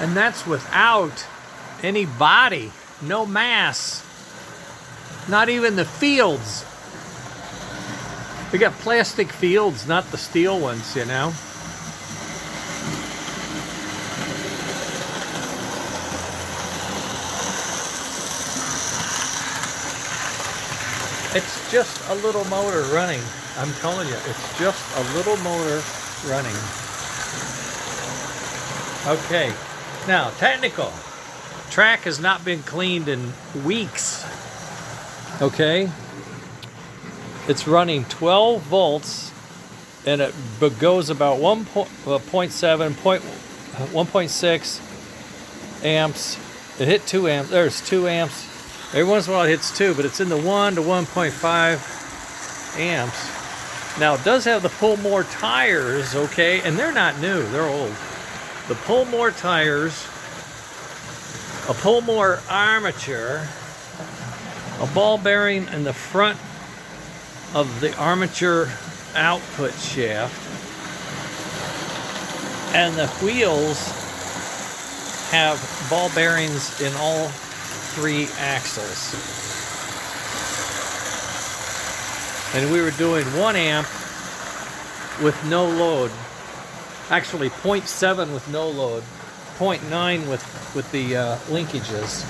And that's without any body, no mass, not even the fields. We got plastic fields, not the steel ones, you know. It's just a little motor running. I'm telling you, it's just a little motor running. Okay, now technical. Track has not been cleaned in weeks. Okay, it's running 12 volts and it goes about 1.6 amps. It hit 2 amps. There's 2 amps. Every once in a while it hits 2, but it's in the 1 to 1.5 amps. Now it does have the pull more tires, okay, and they're not new, they're old. The pull more tires, a pull more armature, a ball bearing in the front of the armature output shaft, and the wheels have ball bearings in all 3 axles. And we were doing 1 amp with no load. Actually 0.7 with no load, 0.9 with the linkages.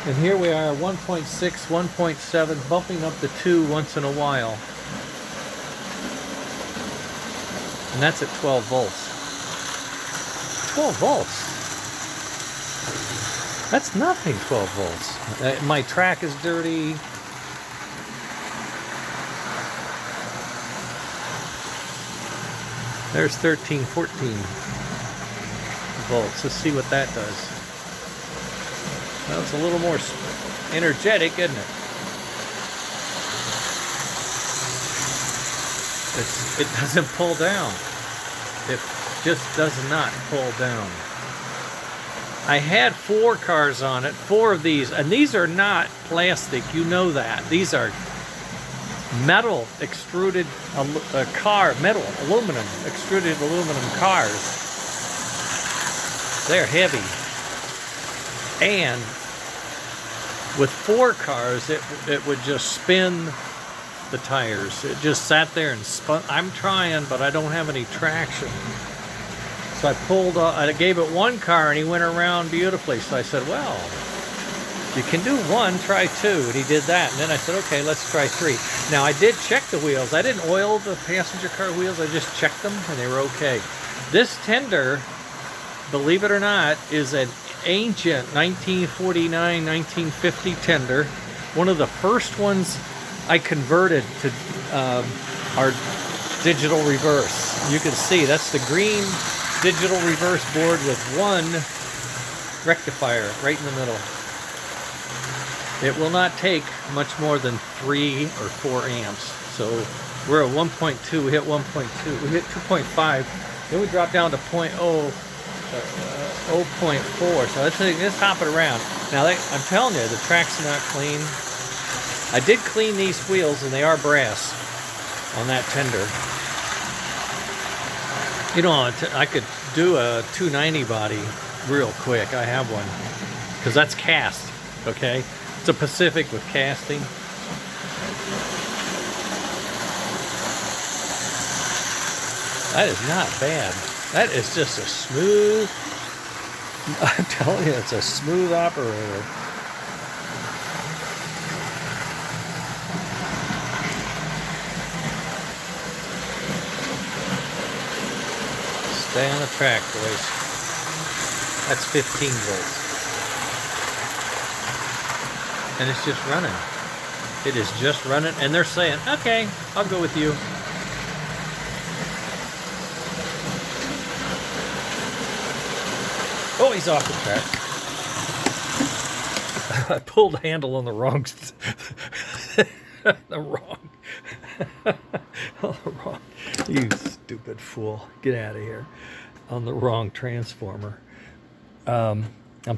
And here we are, 1.6, 1.7, bumping up to 2 once in a while. And that's at 12 volts. 12 volts. That's nothing, 12 volts. My track is dirty. There's 13, 14 volts. Let's see what that does. Well, it's a little more energetic, isn't it? It doesn't pull down. It just does not pull down. I had 4 cars on it, 4 of these, and these are not plastic, you know that. These are metal extruded aluminum extruded aluminum cars. They're heavy. And with 4 cars, it would just spin the tires. It just sat there and spun. I'm trying, but I don't have any traction. So I pulled, I gave it 1 car and he went around beautifully. So I said, well, you can do 1, try 2. And he did that. And then I said, okay, let's try 3. Now I did check the wheels. I didn't oil the passenger car wheels. I just checked them and they were okay. This tender, believe it or not, is an ancient 1949, 1950 tender. One of the first ones I converted to our digital reverse. You can see that's the green digital reverse board with 1 rectifier right in the middle. It will not take much more than 3 or 4 amps. So we're at 1.2, we hit 1.2, we hit 2.5, then we drop down to 0.4. So let's hop it around. Now I'm telling you, the track's not clean. I did clean these wheels and they are brass on that tender. You know, I could do a 290 body real quick. I have one because that's cast, okay? It's a Pacific with casting. That is not bad. That is just a smooth, I'm telling you, it's a smooth operator. Stay on the track, boys. That's 15 volts. And it's just running. It is just running, and they're saying, okay, I'll go with you. Oh, he's off the track. I pulled the handle on the wrong, you stupid fool. Get out of here. On the wrong transformer. I'm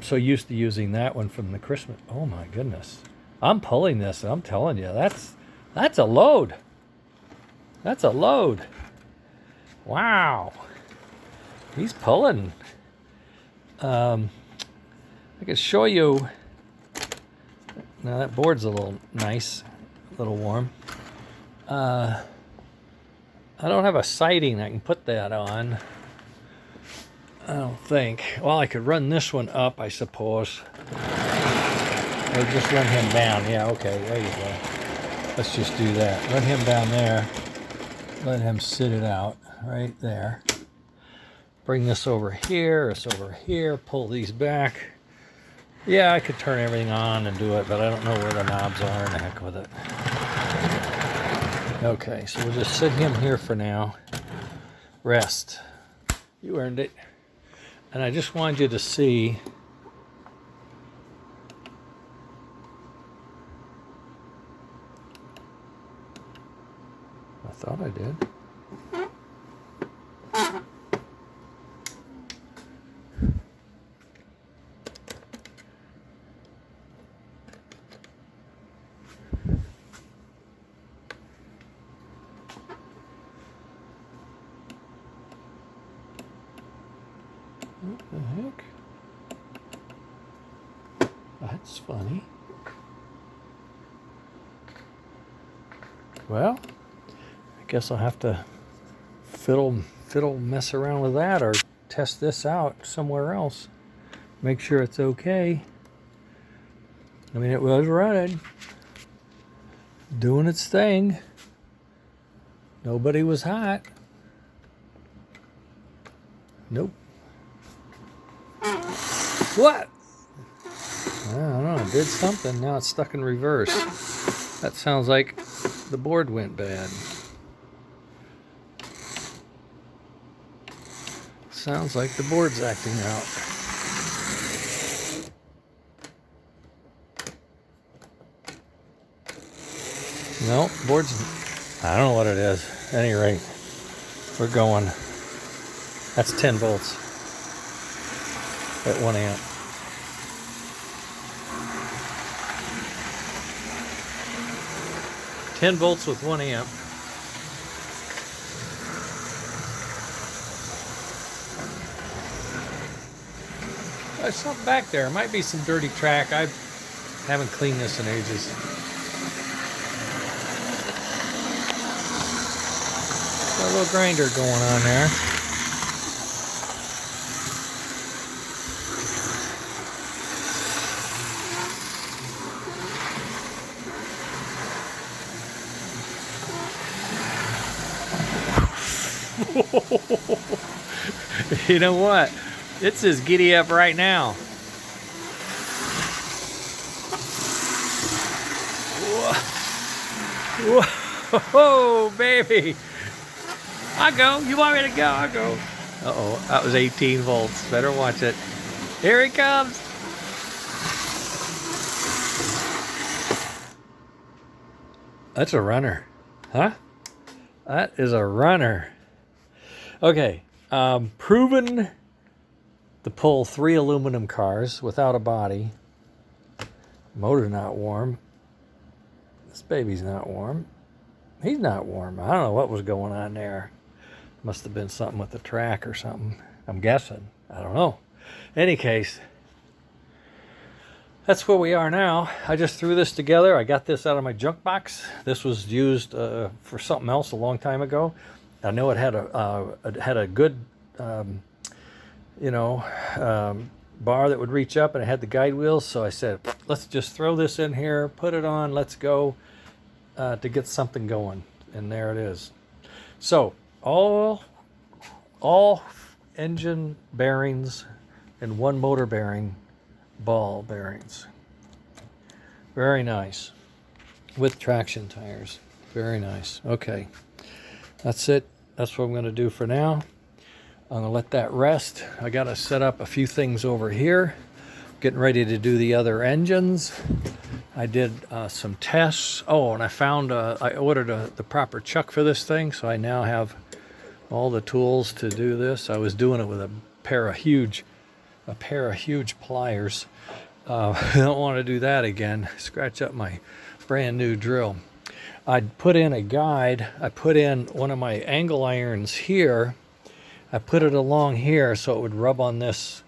so used to using that one from the Christmas. Oh my goodness. I'm pulling this, and I'm telling you, that's a load. That's a load. Wow. He's pulling. I could show you. Now that board's a little nice, a little warm. I don't have a siding I can put that on. I don't think. Well, I could run this one up, I suppose. Or just run him down. Yeah, okay, there you go. Let's just do that. Run him down there. Let him sit it out right there. Bring this over here, this over here, pull these back. Yeah, I could turn everything on and do it, but I don't know where the knobs are, and the heck with it. Okay, so we'll just sit him here for now. Rest. You earned it. And I just wanted you to see. I thought I did. What the heck? That's funny. Well, I guess I'll have to mess around with that, or test this out somewhere else. Make sure it's okay. I mean, it was running, doing its thing. Nobody was hot. Nope. What? I don't know. It did something. Now it's stuck in reverse. That sounds like the board went bad. Sounds like the board's acting out. No, board's... I don't know what it is. At any rate, we're going. That's 10 volts. At 1 amp. $10 volts with 1 amp. There's something back there. It might be some dirty track. I haven't cleaned this in ages. Got a little grinder going on there. You know what? It's as giddy up right now. Whoa, whoa, baby! I go. You want me to go? I go. Uh-oh, that was 18 volts. Better watch it. Here he comes. That's a runner, huh? That is a runner. Okay, proven to pull 3 aluminum cars without a body. Motor not warm. This baby's not warm. He's not warm. I don't know what was going on there. Must have been something with the track or something. I'm guessing. I don't know. Any case, that's where we are now. I just threw this together. I got this out of my junk box. This was used for something else a long time ago. I know it had a good, bar that would reach up, and it had the guide wheels. So I said, let's just throw this in here, put it on, let's go to get something going. And there it is. So all engine bearings and 1 motor bearing, ball bearings. Very nice. With traction tires. Very nice. Okay. That's it. That's what I'm going to do for now. I'm going to let that rest. I got to set up a few things over here. Getting ready to do the other engines. I did some tests. Oh, and I found, I ordered the proper chuck for this thing, so I now have all the tools to do this. I was doing it with a pair of huge pliers. I don't want to do that again. Scratch up my brand new drill. I put in a guide. I put in one of my angle irons here. I put it along here so it would rub on this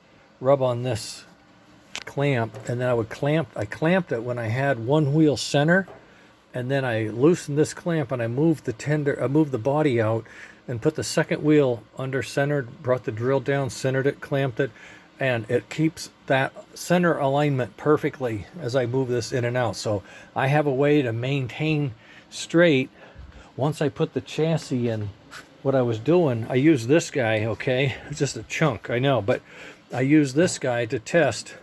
rub on this clamp, and then I clamped it when I had one wheel center, and then I loosened this clamp and I moved the body out and put the second wheel under centered, brought the drill down, centered it, clamped it, and it keeps that center alignment perfectly as I move this in and out. So I have a way to maintain straight. Once I put the chassis in, what I was doing, I used this guy, okay? It's just a chunk, I know, but I used this guy to test.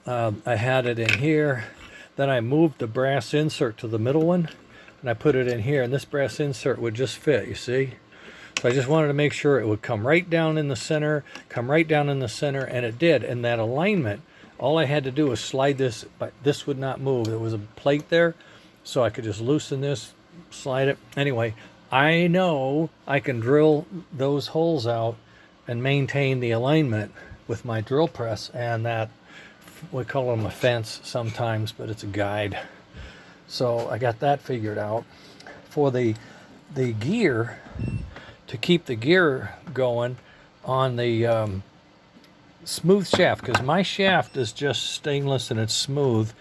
I had it in here, then I moved the brass insert to the middle one, and I put it in here, and this brass insert would just fit, you see? So I just wanted to make sure it would come right down in the center, and it did. And that alignment, all I had to do was slide this, but this would not move. There was a plate there, so I could just loosen this, slide it. Anyway, I know I can drill those holes out and maintain the alignment with my drill press, and that, we call them a fence sometimes, but it's a guide. So I got that figured out. For the gear, to keep the gear going on the smooth shaft, because my shaft is just stainless and it's smooth,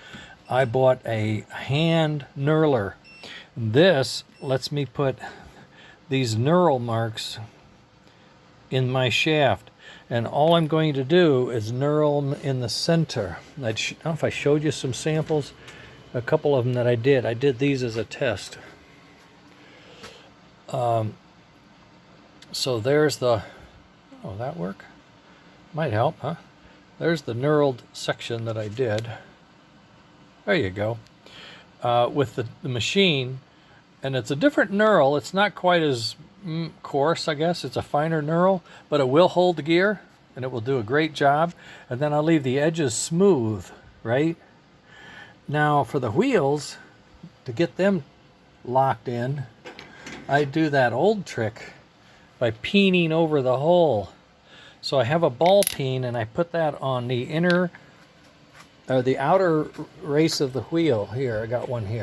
I bought a hand knurler. This lets me put these knurl marks in my shaft, and all I'm going to do is knurl in the center. I don't know if I showed you some samples, a couple of them that I did these as a test. So there's the, oh, that work? Might help, huh? There's the knurled section that I did. There you go. With the machine, and it's a different knurl. It's not quite as coarse, I guess. It's a finer knurl, but it will hold the gear, and it will do a great job. And then I'll leave the edges smooth, right? Now for the wheels, to get them locked in, I do that old trick by peening over the hole. So I have a ball peen, and I put that on the inner, or the outer race of the wheel. Here, I got one here.